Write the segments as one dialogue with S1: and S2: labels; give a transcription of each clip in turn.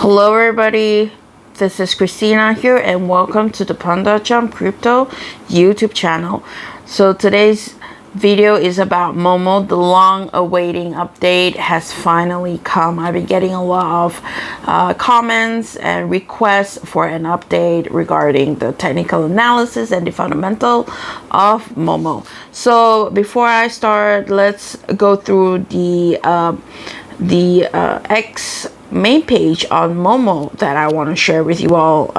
S1: Hello everybody, this is Christina here and welcome to the Panda.jump Crypto YouTube channel. So today's video is about Momo. The long awaiting update has finally come. I've been getting a lot of comments and requests for an update regarding the technical analysis and the fundamental of Momo. So before I start, let's go through the X main page on Momo that I want to share with you all,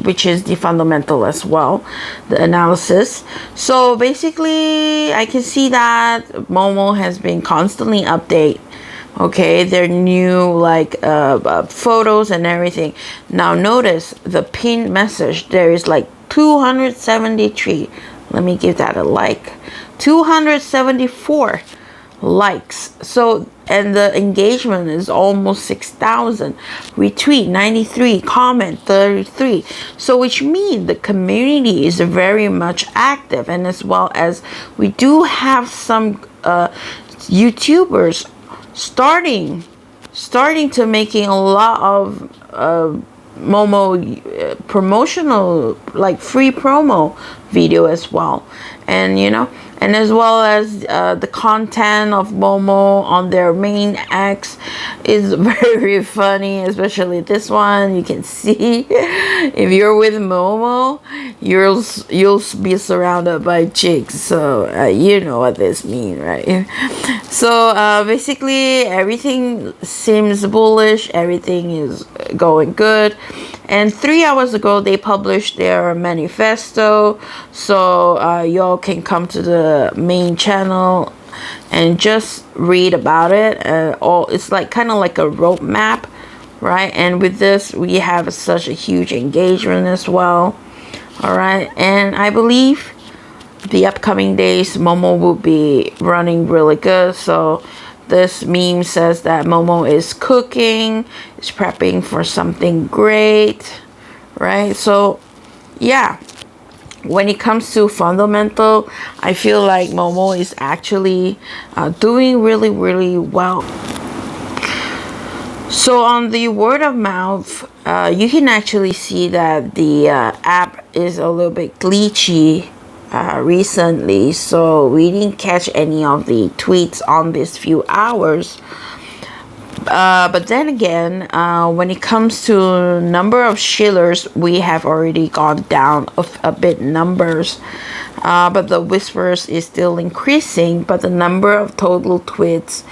S1: which is the fundamental as well, the analysis. So basically I can see that Momo has been constantly update. Okay, their new like photos and everything. Now notice the pinned message, there is like 273. Let me give that a like. 274 likes. So, and the engagement is almost 6,000. Retweet 93, comment 33. So which means the community is very much active, and as well as we do have some YouTubers starting to making a lot of Momo promotional, like free promo video as well. And you know, and as well as the content of Momo on their main X is very funny, especially this one. You can see if you're with Momo, you'll be surrounded by chicks. So you know what this means, right? So basically everything seems bullish, everything is going good. And 3 hours ago they published their manifesto, so y'all can come to the main channel and just read about it. It's like kind of like a roadmap, right? And with this we have such a huge engagement as well. All right, and I believe the upcoming days Momo will be running really good. So this meme says that Momo is cooking, is prepping for something great, right? So yeah, when it comes to fundamental, I feel like Momo is actually doing really well. So on the word of mouth, you can actually see that the app is a little bit glitchy recently, so we didn't catch any of the tweets on these few hours. But then again, when it comes to number of shillers, we have already gone down a bit numbers, but the whispers is still increasing, but the number of total tweets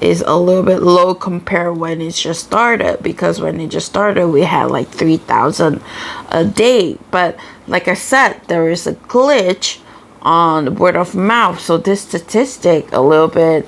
S1: is a little bit low compared when it just started, because when it just started we had like 3,000 a day. But like I said, there is a glitch on word of mouth, so this statistic a little bit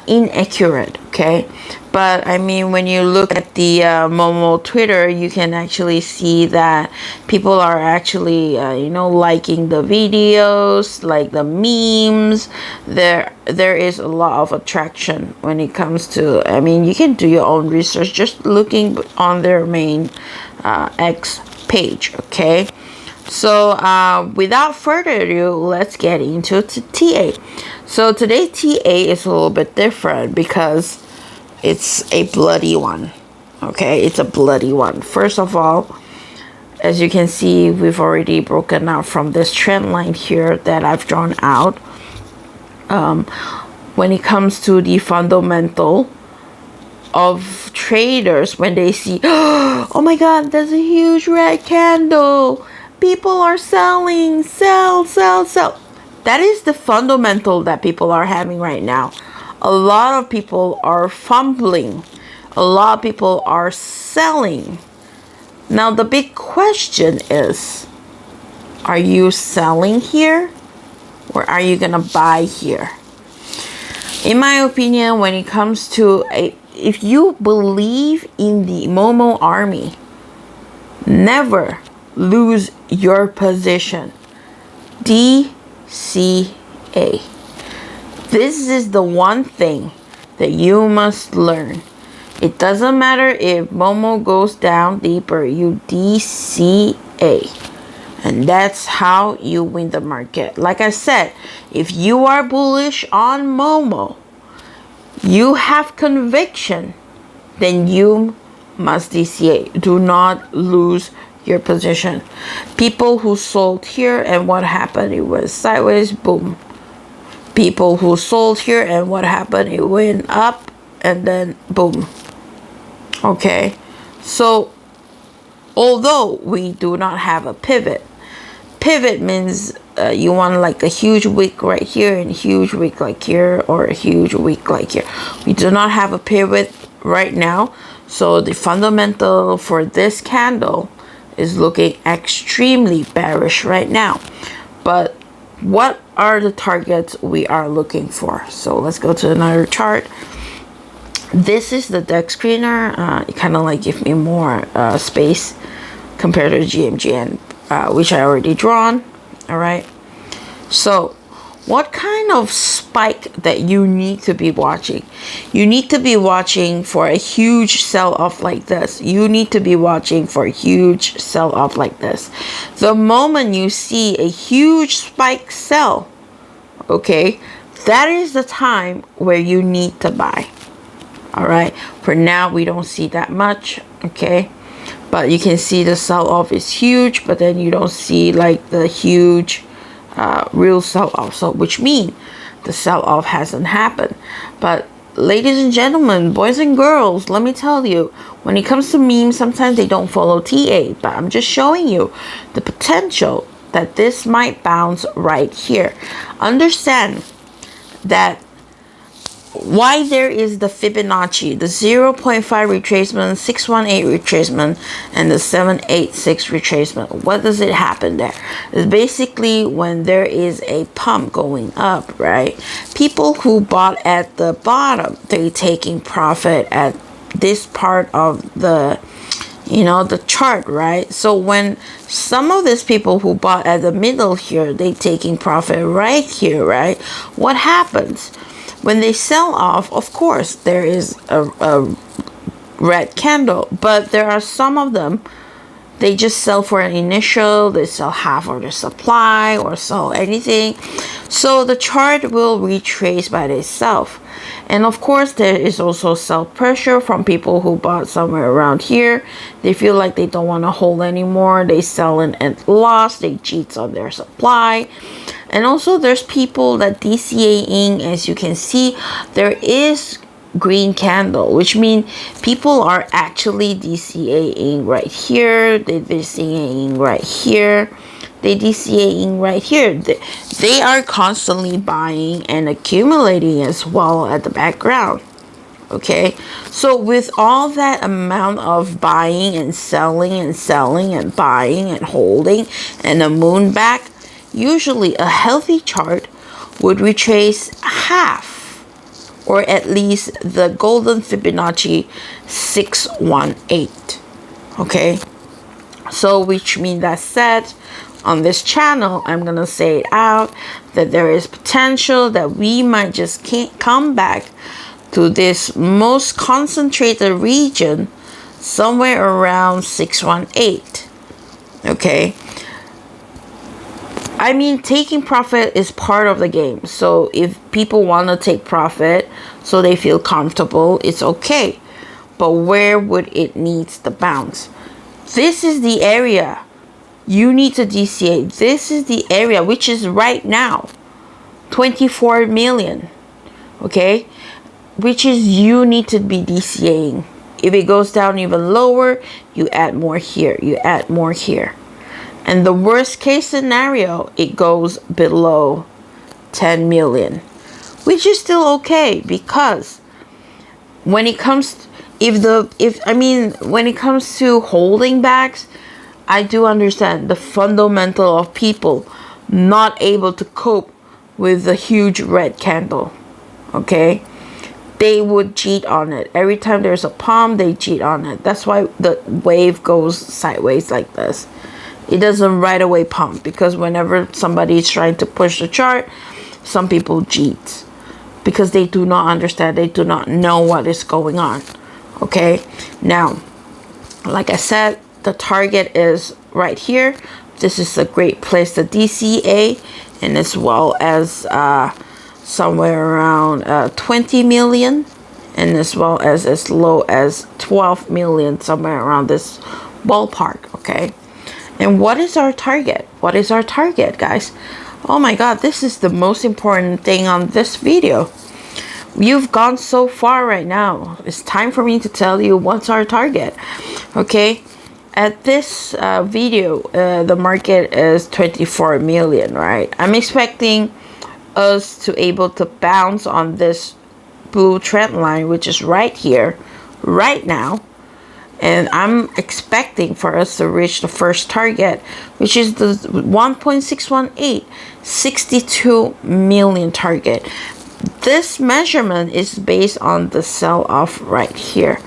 S1: inaccurate. Okay, but I mean, when you look at the Momo Twitter, you can actually see that people are actually you know, liking the videos, like the memes. There is a lot of attraction when it comes to, I mean, you can do your own research just looking on their main X page. Okay, so without further ado, let's get into TA. So today's TA is a little bit different because it's a bloody one. Okay, it's a bloody one. First of all, as you can see, we've already broken out from this trend line here that I've drawn out. When it comes to the fundamental of traders, when they see, oh my god, there's a huge red candle, people are selling, sell. That is the fundamental that people are having right now. A lot of people are fumbling, a lot of people are selling. Now the big question is, are you selling here or are you gonna buy here? In my opinion, when it comes to if you believe in the Momo army, never lose your position. DCA. This is the one thing that you must learn. It doesn't matter if Momo goes down deeper, you DCA. And that's how you win the market. Like I said, if you are bullish on Momo, you have conviction, then you must DCA. Do not lose your position. People who sold here and what happened? It was sideways, boom. People who sold here and what happened? It went up and then boom. Okay, so although we do not have a pivot means you want like a huge wick right here and a huge wick like here, or a huge wick like here. We do not have a pivot right now, so the fundamental for this candle is looking extremely bearish right now. But what are the targets we are looking for? So let's go to another chart. This is the deck screener. It kind of like give me more space compared to GMGN, which I already drawn. All right. So what kind of spike that you need to be watching? You need to be watching for a huge sell-off like this. You need to be watching for a huge sell-off like this. The moment you see a huge spike sell, okay, that is the time where you need to buy. All right, for now we don't see that much, okay, but you can see the sell-off is huge, but then you don't see like the huge real sell-off, so which means the sell-off hasn't happened. But ladies and gentlemen, boys and girls, let me tell you, when it comes to memes, sometimes they don't follow TA, but I'm just showing you the potential that this might bounce right here. Understand that why there is the Fibonacci, the 0.5 retracement, 618 retracement, and the 786 retracement. What does it happen there? It's basically when there is a pump going up, right? People who bought at the bottom, they're taking profit at this part of the, you know, the chart, right? So when some of these people who bought at the middle here, they taking profit right here, right? What happens? When they sell off, of course, there is a red candle, but there are some of them, they just sell for an initial, they sell half of the supply or sell anything. So the chart will retrace by itself. And of course, there is also sell pressure from people who bought somewhere around here. They feel like they don't want to hold anymore. They sell in at loss. They cheat on their supply. And also there's people that DCAing, as you can see, there is green candle, which means people are actually DCAing right here. They're DCAing right here. They DCAing right here. They are constantly buying and accumulating as well at the background. Okay, so with all that amount of buying and selling and selling and buying and holding and a moon back, usually a healthy chart would retrace half, or at least the golden Fibonacci 618. Okay, so which means that said, on this channel, I'm gonna say it out that there is potential that we might just can't come back to this most concentrated region somewhere around 618. Okay, I mean, taking profit is part of the game. So if people want to take profit so they feel comfortable, it's okay. But where would it needs to bounce? This is the area you need to DCA. This is the area, which is right now 24 million. Okay, which is you need to be DCAing. If it goes down even lower, you add more here, you add more here. And the worst case scenario, it goes below 10 million, which is still okay, because when it comes when it comes to holding backs, I do understand the fundamental of people not able to cope with the huge red candle. Okay, they would cheat on it. Every time there's a pump, they cheat on it. That's why the wave goes sideways like this. It doesn't right away pump, because whenever somebody is trying to push the chart, some people cheat because they do not understand. They do not know what is going on. Okay, now, like I said, the target is right here. This is a great place to DCA, and as well as somewhere around 20 million and as well as low as 12 million, somewhere around this ballpark. Okay, and what is our target? What is our target, guys? Oh my god, this is the most important thing on this video. You've gone so far right now. It's time for me to tell you what's our target. Okay, at this video, the market is 24 million, right? I'm expecting us to able to bounce on this blue trend line, which is right here, right now. And I'm expecting for us to reach the first target, which is the 1.618, 62 million target. This measurement is based on the sell-off right here.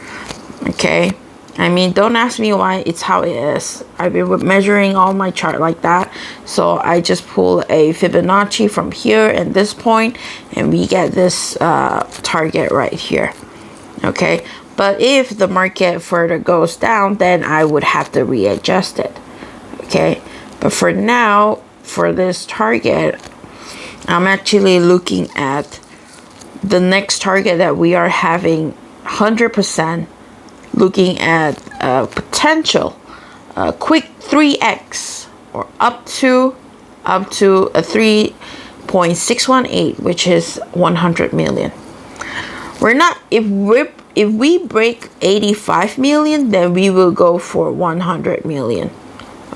S1: Okay, I mean, don't ask me why, it's how it is. I've been measuring all my chart like that, so I just pull a Fibonacci from here and this point, and we get this target right here. Okay, but if the market further goes down, then I would have to readjust it. Okay, but for now, for this target, I'm actually looking at the next target that we are having 100%, looking at potential quick 3x, or up to a 3.618, which is 100 million. We're not, if we break 85 million, then we will go for 100 million.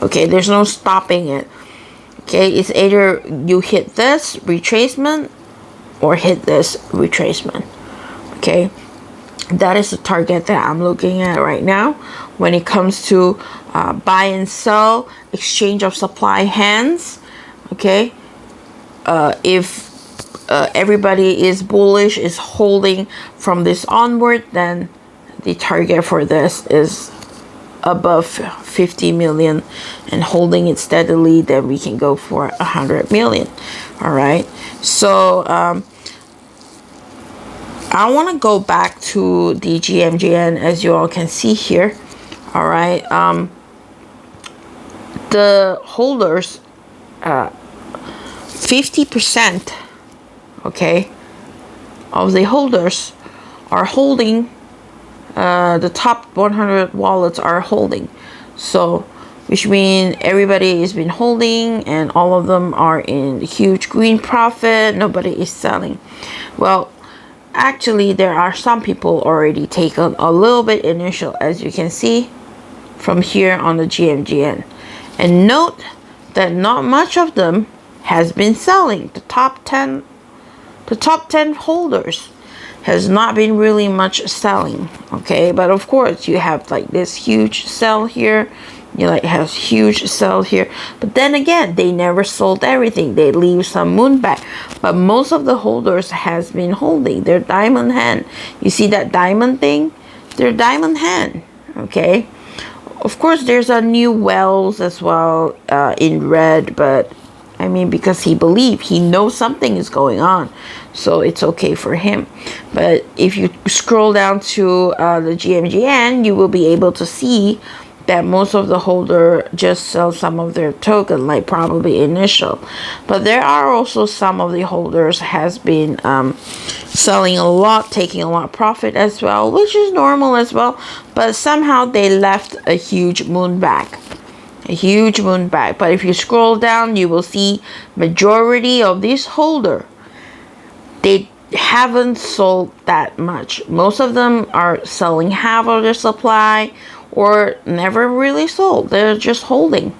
S1: Okay, there's no stopping it. Okay, it's either you hit this retracement or hit this retracement. Okay, that is the target that I'm looking at right now when it comes to buy and sell, exchange of supply hands. Okay, if everybody is bullish, is holding from this onward, then the target for this is above 50 million, and holding it steadily, then we can go for 100 million. All right, so I want to go back to the GMGN, as you all can see here. All right, the holders, 50%, okay, of the holders are holding. The top 100 wallets are holding, so which means everybody has been holding, and all of them are in huge green profit. Nobody is selling. Well, actually, there are some people already taken a little bit initial, as you can see from here on the GMGN, and note that not much of them has been selling. The top 10 holders has not been really much selling. Okay, but of course you have like this huge sell here, you like has huge sell here, but then again, they never sold everything. They leave some moon back, but most of the holders has been holding their diamond hand. You see that diamond thing? Their diamond hand. Okay, of course there's a new Wells as well in red, but I mean, because he believes, he knows something is going on, so it's okay for him. But if you scroll down to the GMGN, you will be able to see that most of the holder just sell some of their token, like probably initial. But there are also some of the holders has been selling a lot, taking a lot of profit as well, which is normal as well. But somehow they left a huge moon back. A huge moon back. But if you scroll down, you will see majority of these holder, they haven't sold that much. Most of them are selling half of their supply, or never really sold. They're just holding.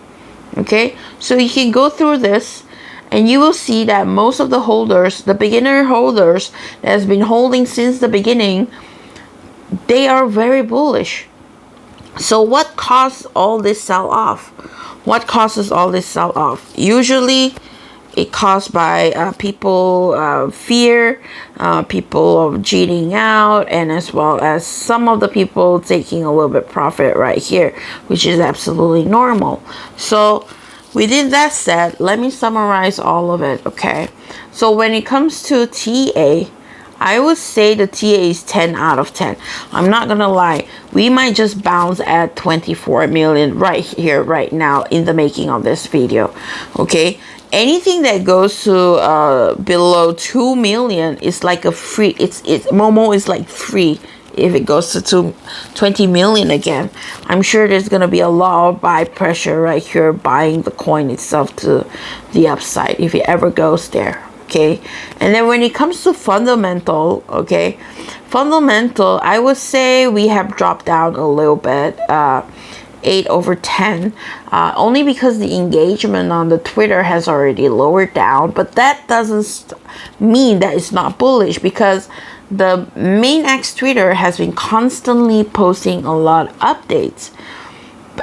S1: Okay, so you can go through this and you will see that most of the holders, the beginner holders that has been holding since the beginning, they are very bullish. So what caused all this sell-off? What causes all this sell-off? Usually it caused by people fear, people cheating out, and as well as some of the people taking a little bit profit right here, which is absolutely normal. So within that said, let me summarize all of it. Okay, so when it comes to TA, I would say the TA is 10 out of 10. I'm not gonna lie, we might just bounce at 24 million right here, right now, in the making of this video. Okay, anything that goes to below 2 million is like a free, it's Momo is like free. If it goes to 20 million again, I'm sure there's gonna be a lot of buy pressure right here, buying the coin itself to the upside if it ever goes there. Okay, and then when it comes to fundamental, okay, fundamental, I would say we have dropped down a little bit, 8/10, only because the engagement on the Twitter has already lowered down. But that doesn't mean that it's not bullish, because the main X Twitter has been constantly posting a lot of updates.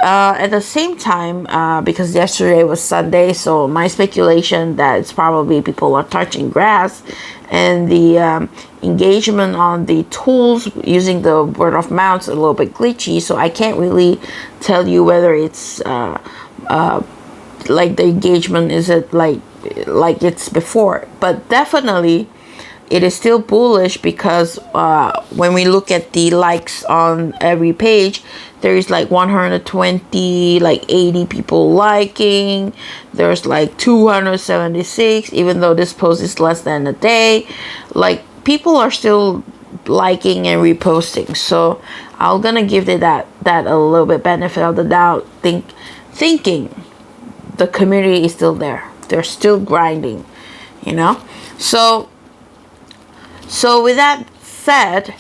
S1: At the same time, because yesterday was Sunday, so my speculation that it's probably people are touching grass, and the engagement on the tools using the word of mouth is a little bit glitchy, so I can't really tell you whether it's like the engagement is it like it's before. But definitely it is still bullish, because when we look at the likes on every page, there is like 120, like 80 people liking. There's like 276, even though this post is less than a day. Like, people are still liking and reposting. So I'm gonna give it that a little bit benefit of the doubt, thinking the community is still there. They're still grinding, you know. So with that said,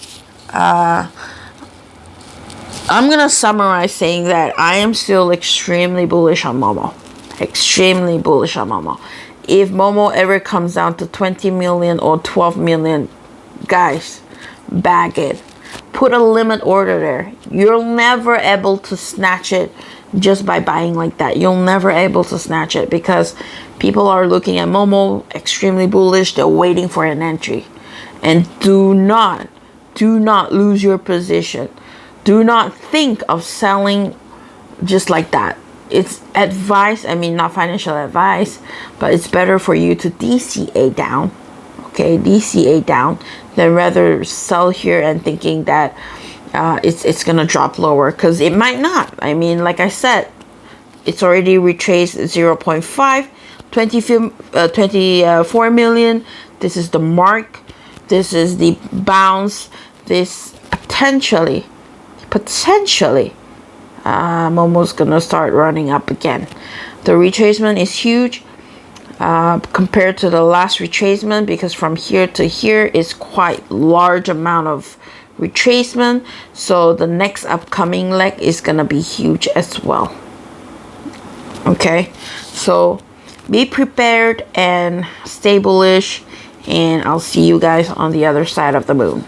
S1: I'm gonna summarize saying that I am still extremely bullish on Momo. Extremely bullish on Momo. If Momo ever comes down to 20 million or 12 million, guys, bag it. Put a limit order there. You're never able to snatch it just by buying like that. You'll never able to snatch it, because people are looking at Momo extremely bullish. They're waiting for an entry. And do not lose your position. Do not think of selling just like that. It's advice, I mean, not financial advice, but it's better for you to DCA down, okay, DCA down, than rather sell here and thinking that it's gonna drop lower, because it might not. I mean, like I said, it's already retraced 0.5, 24 million. This is the mark. This is the bounce. This potentially, Momo's gonna start running up again. The retracement is huge compared to the last retracement, because from here to here is quite large amount of retracement. So the next upcoming leg is gonna be huge as well. Okay, so be prepared and stay bullish, and I'll see you guys on the other side of the moon.